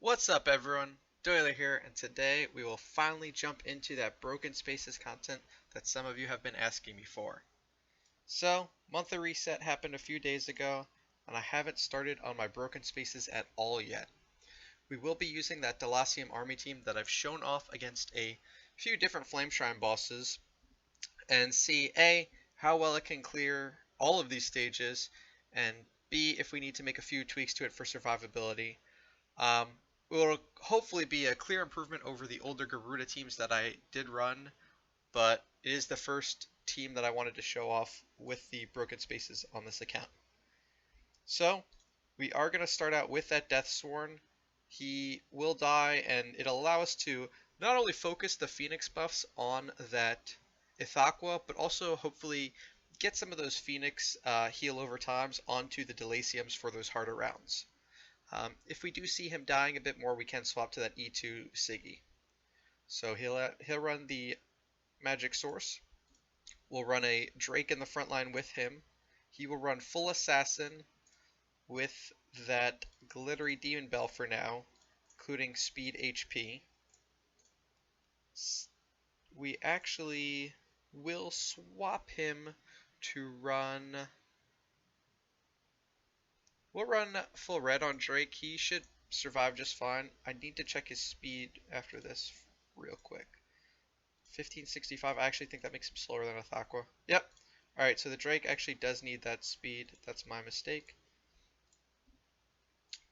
What's up everyone, Doyler here, and today we will finally jump into that Broken Spaces content that some of you have been asking me for. So, monthly reset happened a few days ago, and I haven't started on my Broken Spaces at all yet. We will be using that Delacium Army team that I've shown off against a few different Flame Shrine bosses, and see A, how well it can clear all of these stages, and B, if we need to make a few tweaks to it for survivability. Um, it will hopefully be a clear improvement over the older Garuda teams that I did run, but it is the first team that I wanted to show off with the Broken Spaces on this account. So, we are going to start out with that Deathsworn. He will die, and it'll allow us to not only focus the Phoenix buffs on that Ithaqua, but also hopefully get some of those Phoenix heal over times onto the Delaciums for those harder rounds. If we do see him dying a bit more, we can swap to that E2 Siggy. So he'll run the Magic Source. We'll run a Drake in the front line with him. He will run full Assassin with that Glittery Demon Bell for now, including Speed HP. We actually will swap him to run... We'll run full red on Drake. He should survive just fine. I need to check his speed after this real quick. 1565. I actually think that makes him slower than Ithaqua. Yep. Alright, so the Drake actually does need that speed. That's my mistake.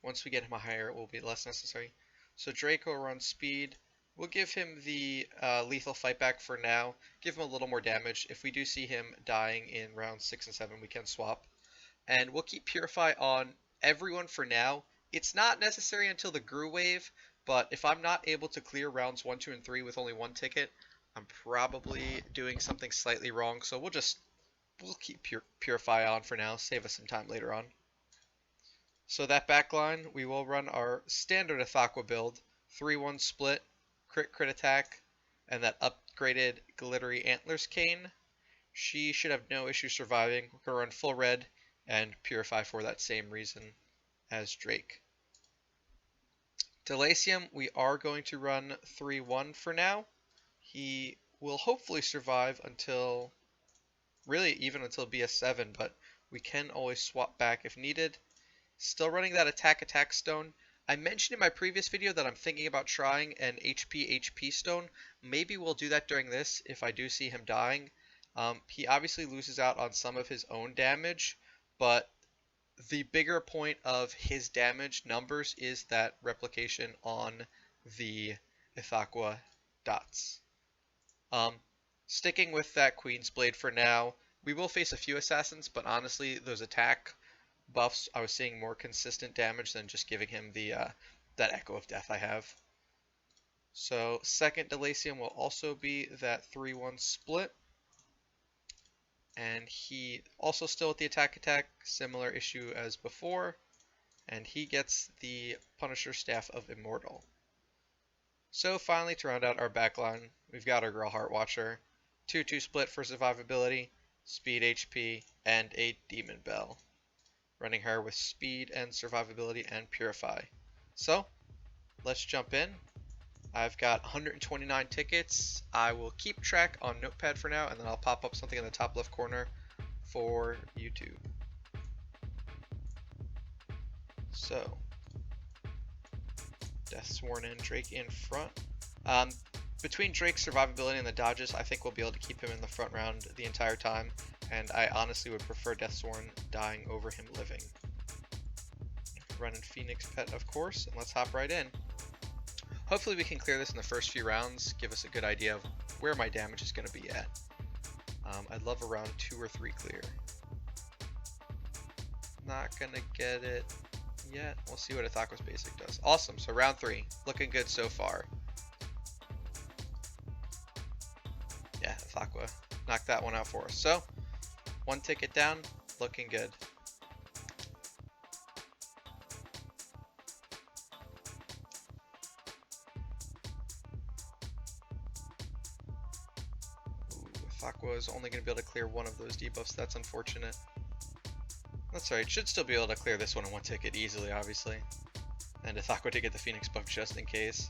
Once we get him higher, it will be less necessary. So Drake will run speed. We'll give him the lethal fight back for now. Give him a little more damage. If we do see him dying in rounds 6 and 7, we can swap. And we'll keep Purify on everyone for now. It's not necessary until the Gru wave, but if I'm not able to clear rounds 1, 2, and 3 with only one ticket, I'm probably doing something slightly wrong. So we'll keep Purify on for now, save us some time later on. So that backline, we will run our standard Ithaqua build, 3-1 split, crit attack, and that upgraded Glittery Antlers cane. She should have no issue surviving. We're going to run full red and Purify for that same reason as Drake. Delacium, we are going to run 3-1 for now. He will hopefully survive until, really even until BS7, but we can always swap back if needed. Still running that attack stone. I mentioned in my previous video that I'm thinking about trying an HP stone. Maybe we'll do that during this if I do see him dying. He obviously loses out on some of his own damage, but the bigger point of his damage numbers is that replication on the Ithaqua dots. Sticking with that Queen's Blade for now, we will face a few Assassins, but honestly, those attack buffs, I was seeing more consistent damage than just giving him the that Echo of Death I have. So second Delacium will also be that 3-1 split. And he also still with the attack, similar issue as before. And he gets the Punisher Staff of Immortal. So finally, to round out our backline, we've got our girl Heart Watcher, 2-2 split for survivability, speed HP, and a Demon Bell. Running her with speed and survivability and Purify. So, let's jump in. I've got 129 tickets. I will keep track on Notepad for now, and then I'll pop up something in the top left corner for YouTube. So, Deathsworn and Drake in front. Between Drake's survivability and the dodges, I think we'll be able to keep him in the front round the entire time, and I honestly would prefer Deathsworn dying over him living. Running Phoenix Pet, of course, and let's hop right in. Hopefully we can clear this in the first few rounds, give us a good idea of where my damage is going to be at. I'd love a round 2 or 3 clear. Not going to get it yet. We'll see what Ithaqua's basic does. Awesome, so round 3. Looking good so far. Yeah, Ithaqua knocked that one out for us. So, 1 ticket down, looking good. Ithaqua is only going to be able to clear one of those debuffs. That's unfortunate. That's alright. Should still be able to clear this one in 1 ticket easily, obviously. And Ithaqua to get the Phoenix buff just in case.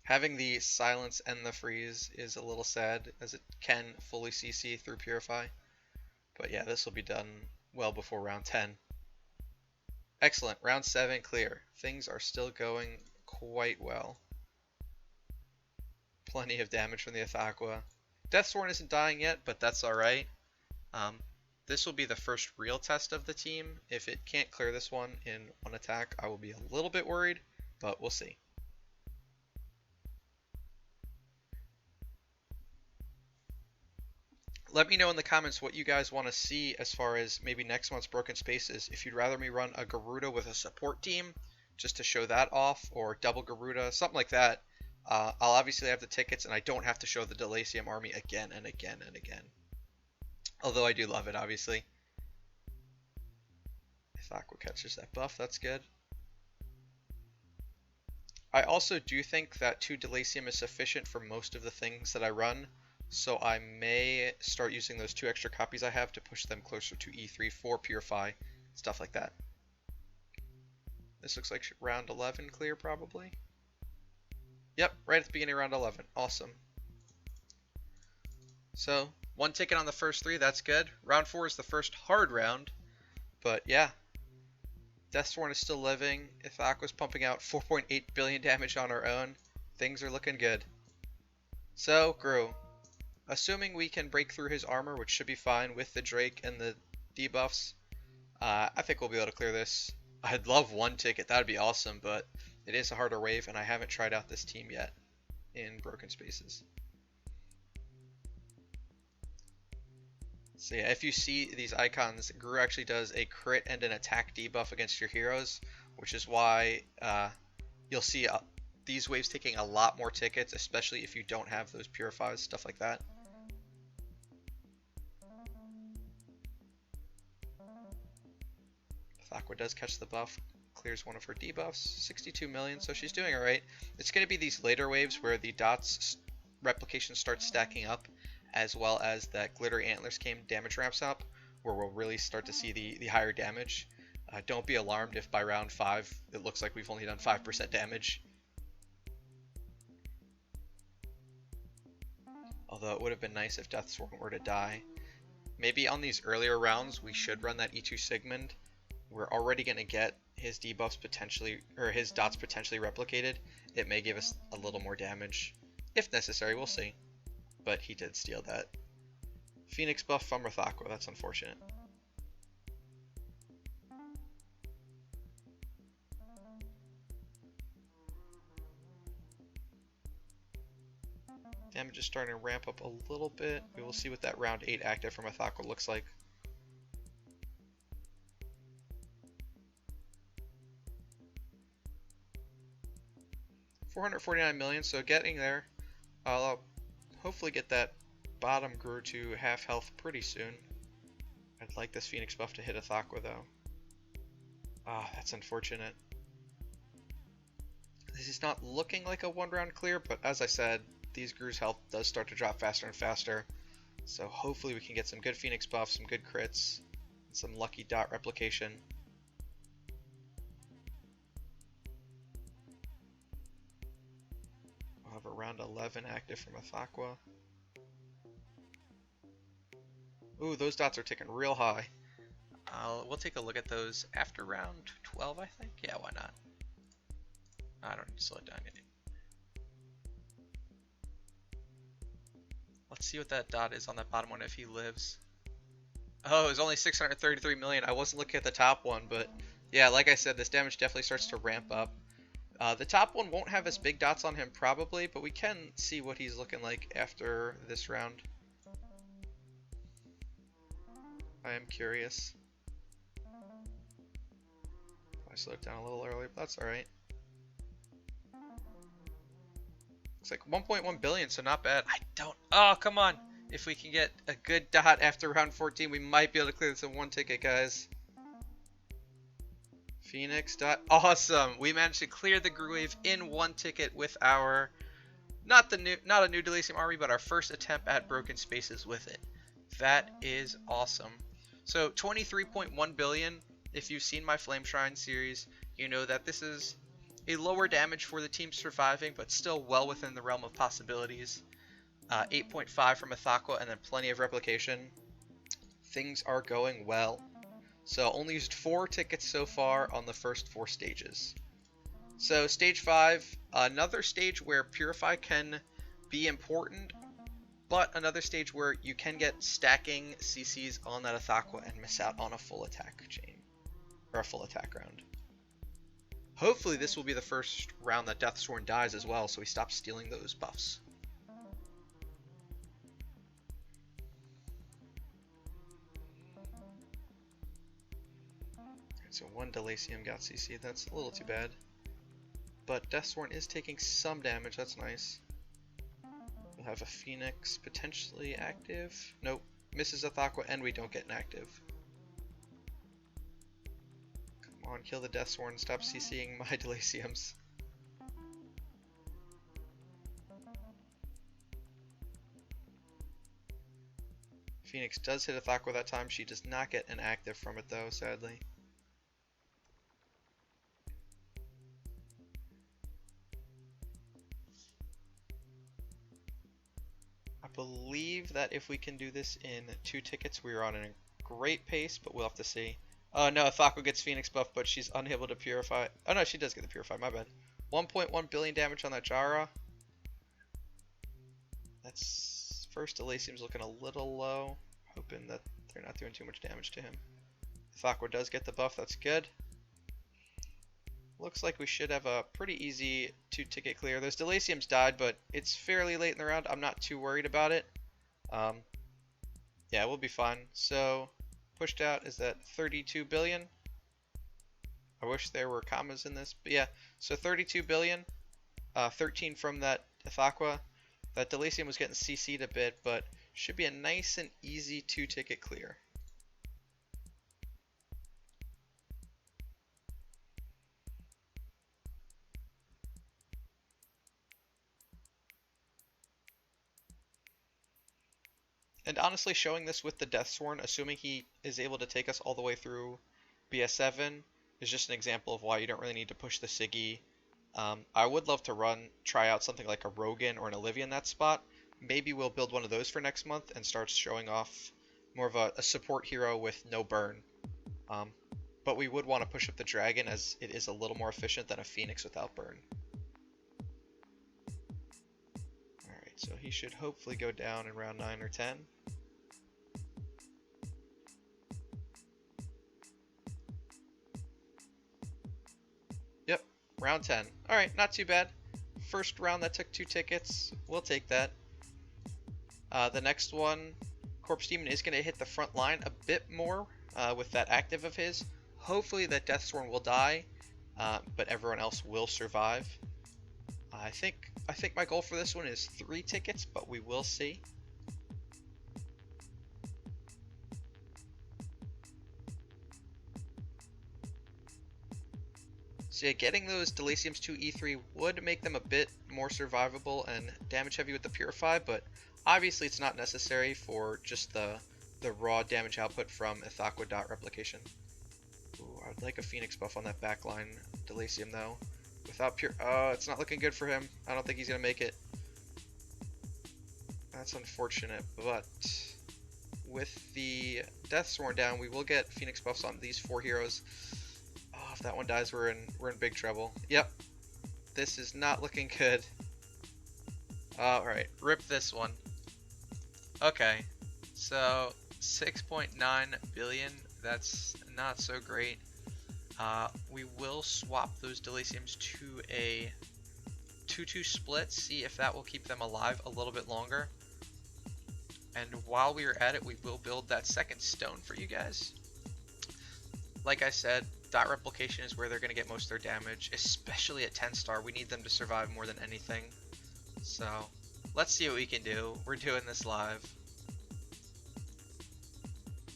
Having the silence and the freeze is a little sad, as it can fully CC through Purify. But yeah, this will be done well before round 10. Excellent. Round 7 clear. Things are still going quite well. Plenty of damage from the Ithaqua. Deathsworn isn't dying yet, but that's alright. This will be the first real test of the team. If it can't clear this one in one attack, I will be a little bit worried, but we'll see. Let me know in the comments what you guys want to see as far as maybe next month's Broken Spaces. If you'd rather me run a Garuda with a support team, just to show that off, or double Garuda, something like that. I'll obviously have the tickets, and I don't have to show the Delacium Army again and again and again. Although I do love it, obviously. Ithaqua catches that buff, that's good. I also do think that 2 Delacium is sufficient for most of the things that I run, so I may start using those 2 extra copies I have to push them closer to E3 for Purify, stuff like that. This looks like round 11 clear, probably. Yep, right at the beginning of round 11. Awesome. So, 1 ticket on the first 3, that's good. Round 4 is the first hard round, but yeah. Deathsworn is still living. Ithaqua's pumping out 4.8 billion damage on her own. Things are looking good. So, Gru. Assuming we can break through his armor, which should be fine with the Drake and the debuffs, I think we'll be able to clear this. I'd love 1 ticket, that would be awesome, but it is a harder wave, and I haven't tried out this team yet in Broken Spaces. So yeah, if you see these icons, Gru actually does a crit and an attack debuff against your heroes, which is why you'll see these waves taking a lot more tickets, especially if you don't have those purifies, stuff like that. Ithaqua does catch the buff, clears one of her debuffs, 62 million, so she's doing alright. It's going to be these later waves where the dots replication starts stacking up, as well as that Glittery Antlers came damage ramps up, where we'll really start to see the higher damage. Don't be alarmed if by round 5 it looks like we've only done 5% damage. Although it would have been nice if Deathsworn were to die. Maybe on these earlier rounds we should run that E2 Sigmund. We're already going to get his debuffs potentially, or his dots potentially replicated. It may give us a little more damage. If necessary, we'll see. But he did steal that. Phoenix buff from Ithaqua, that's unfortunate. Damage is starting to ramp up a little bit. We will see what that round 8 active from Ithaqua looks like. $449 million, so getting there. I'll hopefully get that bottom Gru to half health pretty soon. I'd like this Phoenix buff to hit Ithaqua though. Ah, that's unfortunate. This is not looking like a 1 round clear, but as I said, these Gru's health does start to drop faster and faster. So hopefully we can get some good Phoenix buffs, some good crits, and some lucky dot replication. We'll have a round 11 active from Ithaqua. Ooh, those dots are ticking real high. We'll take a look at those after round 12, I think. Yeah, why not? I don't need to slow it down yet. Let's see what that dot is on that bottom one if he lives. Oh, it's only 633 million. I wasn't looking at the top one, but yeah, like I said, this damage definitely starts to ramp up. The top one won't have as big dots on him probably, but we can see what he's looking like after this round. I am curious. I slowed down a little early, but that's alright. Looks like 1.1 billion, so not bad. Oh, come on. If we can get a good dot after round 14, we might be able to clear this in 1 ticket, guys. Phoenix dot. Awesome. We managed to clear the Gru wave in 1 ticket with our, not a new Delacium Army, but our first attempt at Broken Spaces with it. That is awesome. So 23.1 billion if you've seen my Flame Shrine series, you know that this is a lower damage for the team surviving, but still well within the realm of possibilities. 8.5 from Ithaqua and then plenty of replication. Things are going well. So only used 4 tickets so far on the first 4 stages. So stage 5, another stage where Purify can be important, but another stage where you can get stacking CCs on that Ithaqua and miss out on a full attack chain, or a full attack round. Hopefully this will be the first round that Deathsworn dies as well, so we stop stealing those buffs. So 1 Delacium got CC, that's a little too bad. But Deathsworn is taking some damage, that's nice. We'll have a Phoenix potentially active. Nope, misses Ithaqua and we don't get an active. Come on, kill the Deathsworn, stop CCing my Delaciums. Phoenix does hit Ithaqua that time, she does not get an active from it though, sadly. I believe that if we can do this in 2 tickets, we are on a great pace, but we'll have to see. Oh no, Ithaqua gets Phoenix buff, but she's unable to purify. Oh no, she does get the purify, my bad. 1.1 billion damage on that Jara. That's first Delacium's looking a little low, hoping that they're not doing too much damage to him. Ithaqua does get the buff, that's good. Looks like we should have a pretty easy 2-ticket clear. Those Delaciums died, but it's fairly late in the round. I'm not too worried about it. Yeah, we'll be fine. So, pushed out is that 32 billion. I wish there were commas in this, but yeah. So 32 billion, 13 from that Ithaqua. That Delacium was getting CC'd a bit, but should be a nice and easy 2-ticket clear. And honestly, showing this with the Deathsworn, assuming he is able to take us all the way through BS7, is just an example of why you don't really need to push the Siggy. I would love to try out something like a Rogan or an Olivia in that spot. Maybe we'll build one of those for next month and start showing off more of a support hero with no burn. But we would want to push up the Dragon as it is a little more efficient than a Phoenix without burn. Alright, so he should hopefully go down in round 9 or 10. Yep, round 10. Alright, not too bad. First round that took 2 tickets. We'll take that. The next one, Corpse Demon is going to hit the front line a bit more with that active of his. Hopefully that Deathsworn will die, but everyone else will survive. I think my goal for this one is 3 tickets, but we will see. So yeah, getting those Delaciums to E3 would make them a bit more survivable and damage heavy with the Purify, but obviously it's not necessary for just the raw damage output from Ithaqua dot replication. Ooh, I would like a Phoenix buff on that backline Delacium though. Without oh, it's not looking good for him. I don't think he's gonna make it. That's unfortunate, but with the Deathsworn down, we will get Phoenix buffs on these 4 heroes. Oh, if that one dies, we're in big trouble. Yep, this is not looking good. Alright, rip this one. Okay, so 6.9 billion, that's not so great. We will swap those Delaciums to a 2-2 split, see if that will keep them alive a little bit longer. And while we are at it, we will build that second stone for you guys. Like I said, dot replication is where they're going to get most of their damage, especially at 10 star. We need them to survive more than anything. So let's see what we can do. We're doing this live.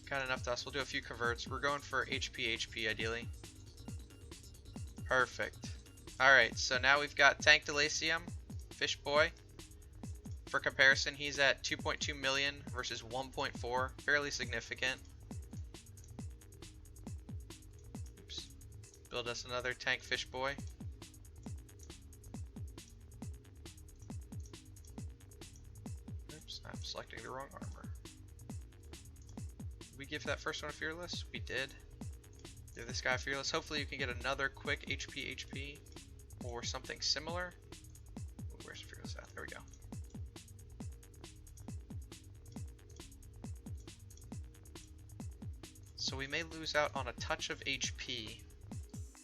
Got enough dust. We'll do a few converts. We're going for HP ideally. Perfect. Alright, so now we've got Tank Delacium, Fish Boy. For comparison, he's at 2.2 million versus 1.4. Fairly significant. build us another tank fish boy. Oops, I'm selecting the wrong armor. Did we give that first one a fearless? We did. Give this guy a fearless. Hopefully you can get another quick HP or something similar. Ooh, where's the fearless at? There we go. So we may lose out on a touch of HP,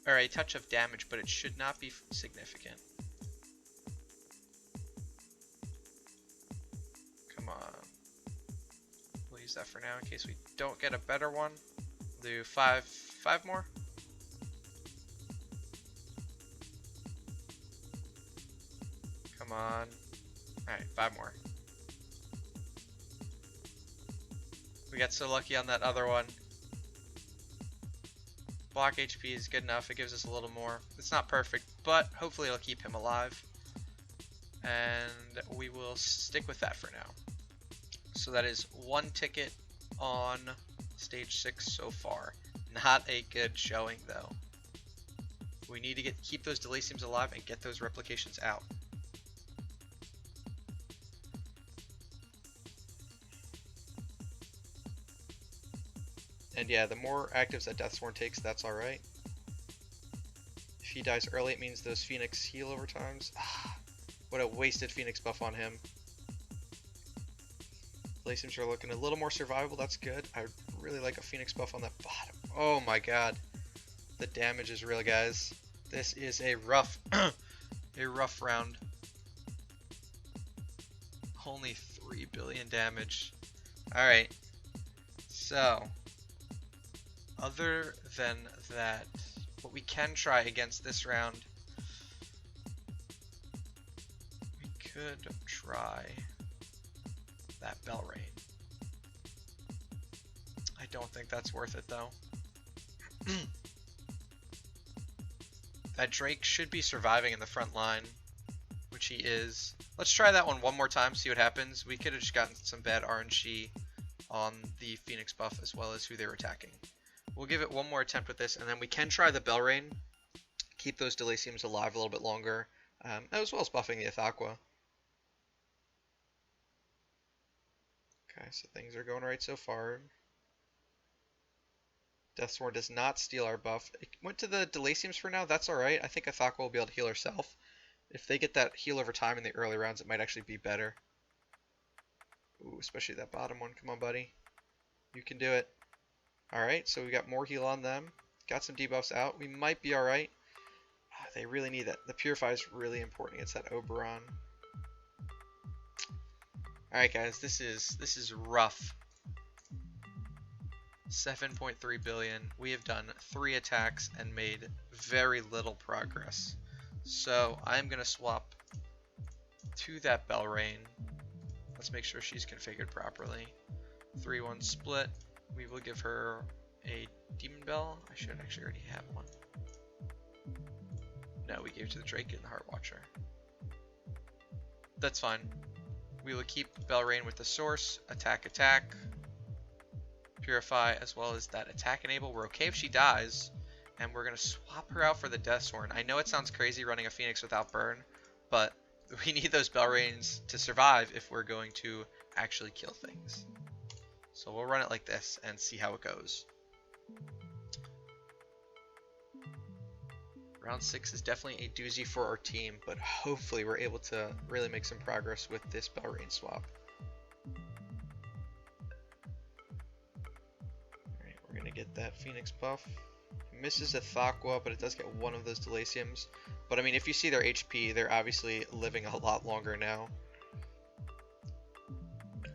or a touch of damage, but it should not be significant. Come on. We'll use that for now in case we don't get a better one. We'll do five more. Come on. Alright, 5 more. We got so lucky on that other one. Block HP is good enough. It gives us a little more. It's not perfect, but hopefully it'll keep him alive. And we will stick with that for now. So that is 1 ticket on stage 6 so far. Not a good showing though. We need to keep those Delaciums alive and get those replications out. And yeah, the more actives that Deathsworn takes, that's alright. If he dies early, it means those Phoenix heal over times. What a wasted Phoenix buff on him. Delaciums are looking a little more survivable, that's good. I really like a Phoenix buff on that bottom. Oh my god. The damage is real, guys. This is a rough, a rough round. Only 3 billion damage. Alright. So, other than that, what we can try against this round, we could try that Belrain. I don't think that's worth it though. That Drake should be surviving in the front line, which he is. Let's try that one more time, see what happens. We could have just gotten some bad RNG on the Phoenix buff as well as who they were attacking. We'll give it one more attempt with this, and then we can try the Belrain. Keep those Delaciums alive a little bit longer, as well as buffing the Ithaqua. Okay, so things are going right so far. Deathsworn does not steal our buff. It went to the Delaciums for now. That's alright. I think Ithaqua will be able to heal herself. If they get that heal over time in the early rounds, it might actually be better. Ooh, especially that bottom one. Come on, buddy. You can do it. Alright, so we got more heal on them. Got some debuffs out. We might be alright. They really need that. The Purify is really important against that Oberon. Alright, guys. This is rough. 7.3 billion. We have done 3 attacks and made very little progress. So I'm going to swap to that Belrain. Let's make sure she's configured properly. 3-1 split. We will give her a Demon Bell. I should actually already have one. No, we gave it to the Drake and the Heart Watcher. That's fine. We will keep Belrain with the source. Attack. Purify, as well as that attack enable. We're okay if she dies, and we're going to swap her out for the Deathsworn. I know it sounds crazy running a Phoenix without burn, but we need those Belrains to survive if we're going to actually kill things. So we'll run it like this and see how it goes. Round 6 is definitely a doozy for our team, but hopefully we're able to really make some progress with this Belrain swap. We're going to get that Phoenix buff. It misses Ithaqua, but it does get one of those Delaciums. But I mean, if you see their HP, they're obviously living a lot longer now.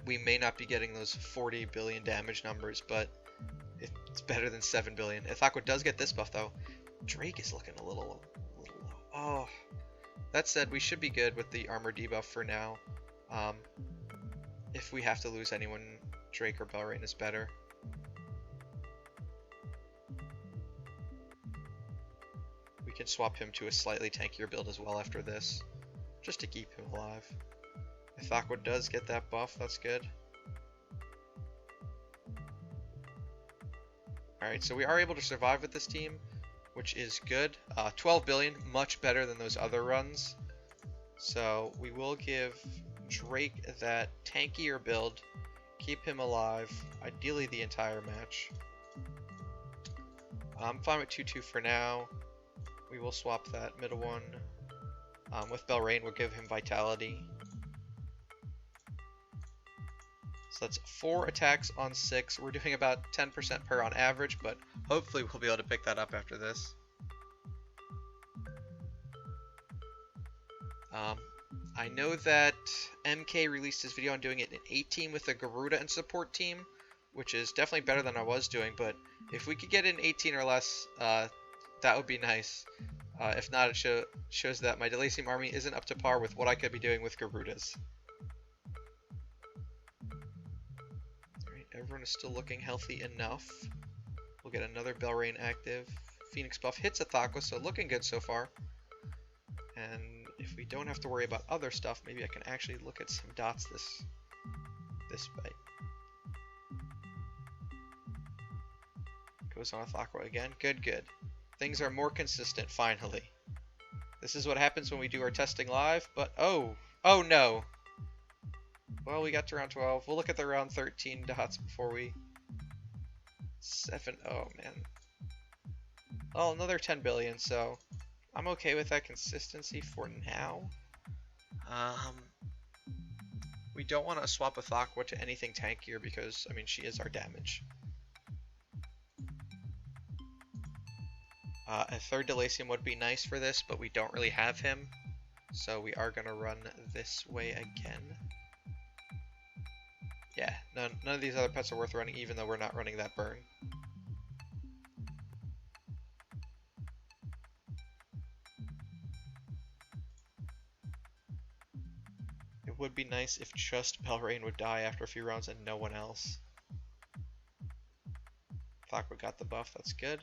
We may not be getting those 40 billion damage numbers, but it's better than 7 billion. Ithaqua does get this buff though. Drake is looking a little low. Oh, that said, we should be good with the armor debuff for now. If we have to lose anyone, Drake or Belrain is better. We can swap him to a slightly tankier build as well after this, just to keep him alive. Ithaqua does get that buff, that's good. Alright, so we are able to survive with this team. which is good. 12 billion, much better than those other runs. So we will give Drake that tankier build, keep him alive, ideally the entire match. I'm fine with 2-2 for now. We will swap that middle one. With Belrain, we'll give him vitality. So that's 4 attacks on 6. We're doing about 10% per on average, but hopefully we'll be able to pick that up after this. I know that MK released his video on doing it in 18 with a Garuda and support team, which is definitely better than I was doing, but if we could get in 18 or less, that would be nice. If not, it shows that my Delacium Army isn't up to par with what I could be doing with Garudas. Alright, everyone is still looking healthy enough. We'll get another Belrain active. Phoenix buff hits Ithaqua, so looking good so far. And if we don't have to worry about other stuff, maybe I can actually look at some dots this way. Goes on Ithaqua again. Good, good. Things are more consistent, finally. This is what happens when we do our testing live, but oh no. Well, we got to round 12. We'll look at the round 13 dots before we... Oh, man. Oh, another 10 billion, so I'm okay with that consistency for now. We don't want to swap Ithaqua to anything tankier because, I mean, she is our damage. A third Delacium would be nice for this, but we don't really have him. So we are going to run this way again. Yeah, none of these other pets are worth running, even though we're not running that burn. It would be nice if just Belrain would die after a few rounds and no one else. Ithaqua got the buff, that's good.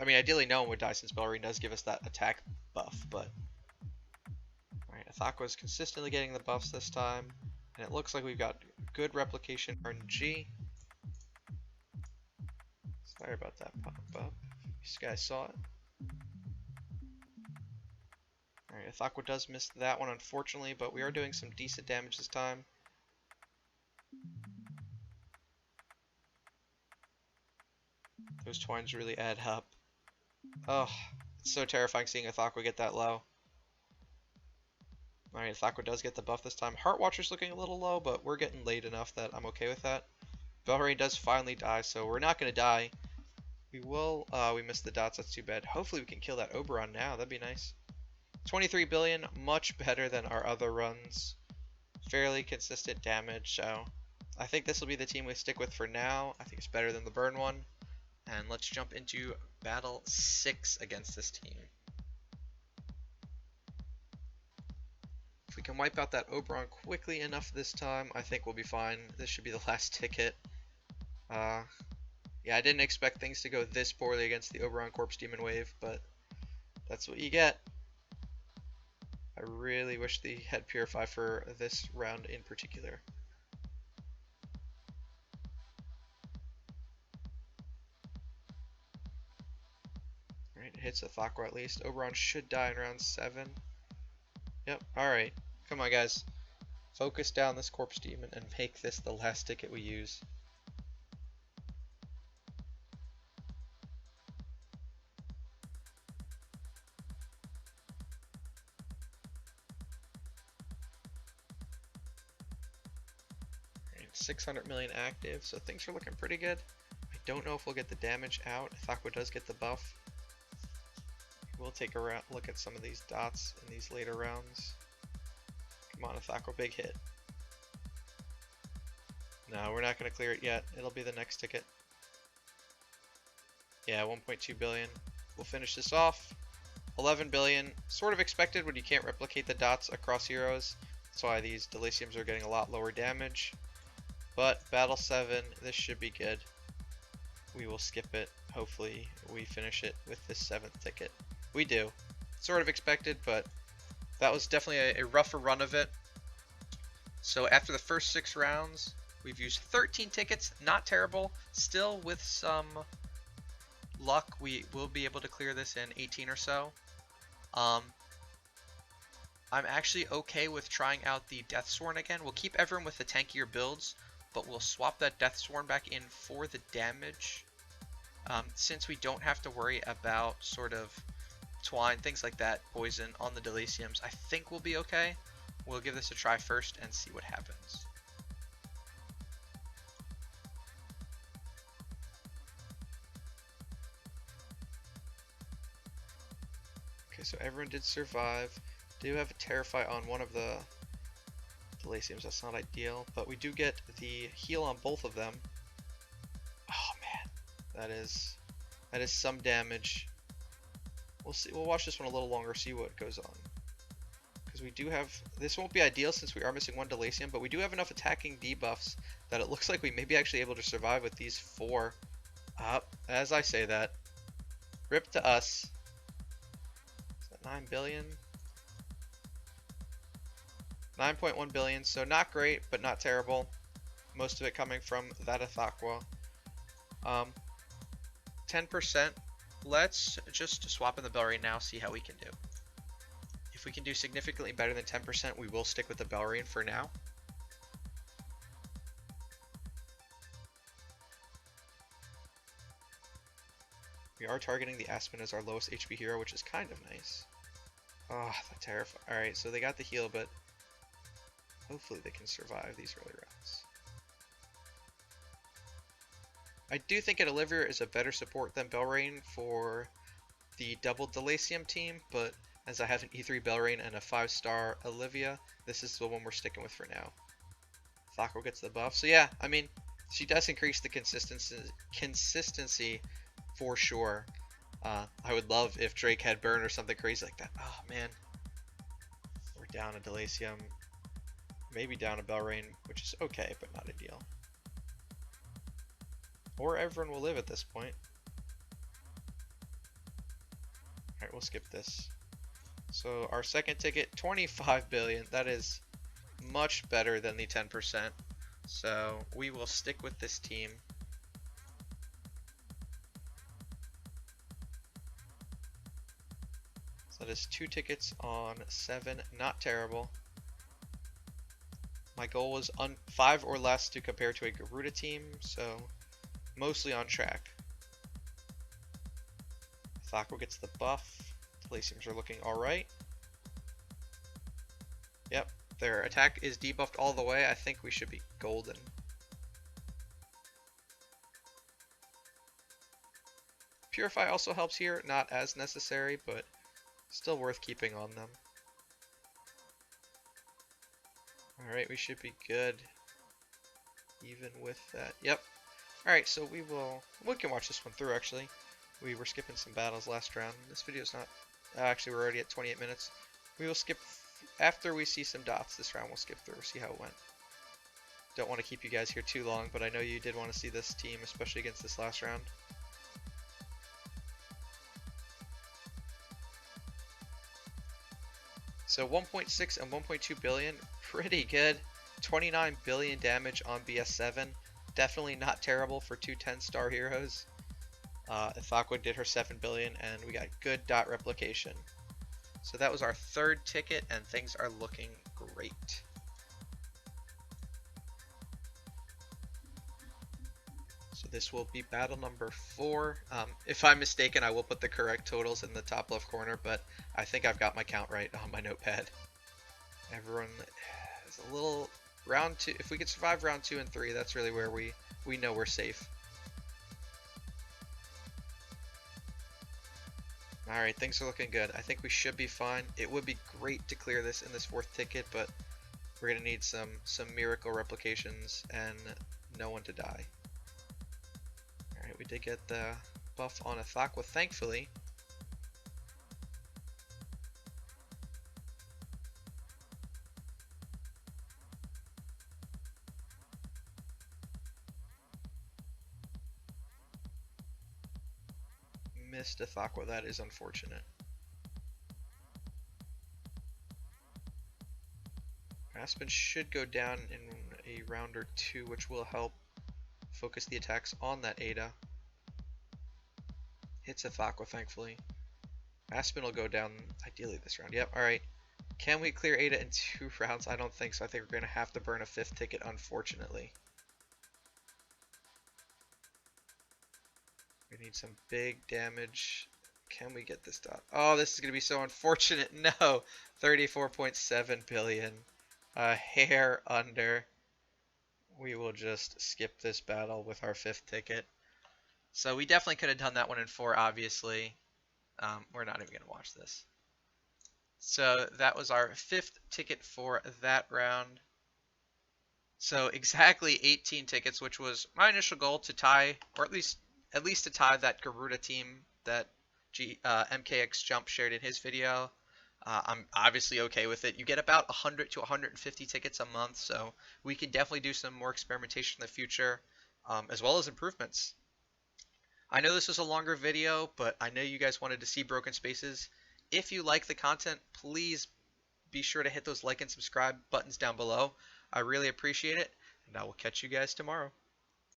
I mean, ideally no one would die since Belrain does give us that attack buff, but... Alright, Ithaqua is consistently getting the buffs this time, and it looks like we've got good replication RNG. Sorry about that pop-up. This guy saw it. Alright, Ithaqua does miss that one, unfortunately, but we are doing some decent damage this time. Those twines really add up. Oh, it's so terrifying seeing Ithaqua get that low. Alright, Ithaqua does get the buff this time. Heartwatcher's looking a little low, but we're getting late enough that I'm okay with that. Belrain does finally die, so we're not going to die. We will, we missed the dots, that's too bad. Hopefully we can kill that Oberon now, that'd be nice. 23 billion, much better than our other runs. Fairly consistent damage, so I think this will be the team we stick with for now. I think it's better than the burn one. And let's jump into battle 6 against this team. If we can wipe out that Oberon quickly enough this time, I think we'll be fine. This should be the last ticket. Yeah, I didn't expect things to go this poorly against the Oberon Corpse Demon Wave, but that's what you get. I really wish they had Purify for this round in particular. Alright, it hits Ithaqua at least. Oberon should die in round 7. Yep, alright. Come on, guys. Focus down this Corpse Demon and make this the last ticket we use. Alright, 600 million active, so things are looking pretty good. I don't know if we'll get the damage out. Ithaqua does get the buff. We'll take a look at some of these dots in these later rounds. Come on, Ithaqua, big hit. No, we're not going to clear it yet. It'll be the next ticket. Yeah, 1.2 billion. We'll finish this off. 11 billion. Sort of expected when you can't replicate the dots across heroes. That's why these Delaciums are getting a lot lower damage. But battle 7, this should be good. We will skip it. Hopefully we finish it with this 7th ticket. We do. Sort of expected, but that was definitely a rougher run of it. So after the first 6 rounds, We've used 13 tickets, not terrible. Still, with some luck, we will be able to clear this in 18 or so. I'm actually okay with trying out the Deathsworn again. We'll keep everyone with the tankier builds, but we'll swap that Deathsworn back in for the damage. Since we don't have to worry about sort of twine, things like that, poison on the Delaciums, I think we'll be okay. We'll give this a try first and see what happens. Okay, so everyone did survive. Do have a Terrify on one of the Delaciums. That's not ideal, but we do get the heal on both of them. Oh man, that is some damage. We'll see. We'll watch this one a little longer, see what goes on. Because we do have, this won't be ideal since we are missing one Delacium, but we do have enough attacking debuffs that it looks like we may be actually able to survive with these 4. As I say that, rip to us. Is that 9 billion? 9.1 billion, so not great, but not terrible. Most of it coming from that Ithaqua. 10%. Let's just swap in the Belrain now, see how we can do. If we can do significantly better than 10%, we will stick with the Belrain for now. We are targeting the Aspen as our lowest HP hero, which is kind of nice. Oh, that terrifying. Alright, so they got the heal, but hopefully they can survive these early rounds. I do think an Olivia is a better support than Belrain for the double Delacium team, but as I have an E3 Belrain and a 5-star Olivia, this is the one we're sticking with for now. Ithaqua gets the buff. So yeah, I mean, she does increase the consistency for sure. I would love if Drake had burn or something crazy like that. Oh man. We're down a Delacium. Maybe down a Belrain, which is okay, but not ideal. Or everyone will live at this point. Alright, we'll skip this. So our second ticket, 25 billion. That is much better than the 10%. So we will stick with this team. So that is 2 tickets on 7. Not terrible. My goal was 5 or less to compare to a Garuda team, so mostly on track. Ithaqua gets the buff. Delaciums are looking alright. Yep, their attack is debuffed all the way. I think we should be golden. Purify also helps here, not as necessary, but still worth keeping on them. Alright, we should be good. Even with that. Yep. Alright, so we can watch this one through actually. We were skipping some battles last round. This video's not, actually we're already at 28 minutes. We will skip, after we see some dots this round, we'll skip through, see how it went. Don't want to keep you guys here too long, but I know you did want to see this team, especially against this last round. So 1.6 and 1.2 billion, pretty good. 29 billion damage on BS7. Definitely not terrible for 2 10-star heroes. Ithaqua did her 7 billion, and we got good dot replication. So that was our 3rd ticket, and things are looking great. So this will be battle number 4. If I'm mistaken, I will put the correct totals in the top left corner, but I think I've got my count right on my notepad. Everyone is a little round 2. If we could survive round 2 and 3, that's really where we know we're safe. Alright, things are looking good. I think we should be fine. It would be great to clear this in this 4th ticket, but we're going to need some miracle replications and no one to die. Alright, we did get the buff on Ithaqua, thankfully. Missed Ithaqua, that is unfortunate. Aspen should go down in a round or two, which will help focus the attacks on that Ada. Hits Ithaqua, thankfully. Aspen will go down ideally this round. Yep, alright. Can we clear Ada in 2 rounds? I don't think so. I think we're going to have to burn a 5th ticket, unfortunately. We need some big damage. Can we get this done? Oh, this is going to be so unfortunate. No! 34.7 billion. A hair under. We will just skip this battle with our 5th ticket. So we definitely could have done that one in 4, obviously. We're not even going to watch this. So that was our 5th ticket for that round. So exactly 18 tickets, which was my initial goal to tie, or at least to tie that Garuda team that MKX Jump shared in his video. I'm obviously okay with it. You get about 100 to 150 tickets a month, so we can definitely do some more experimentation in the future, as well as improvements. I know this was a longer video, but I know you guys wanted to see Broken Spaces. If you like the content, please be sure to hit those like and subscribe buttons down below. I really appreciate it, and I will catch you guys tomorrow.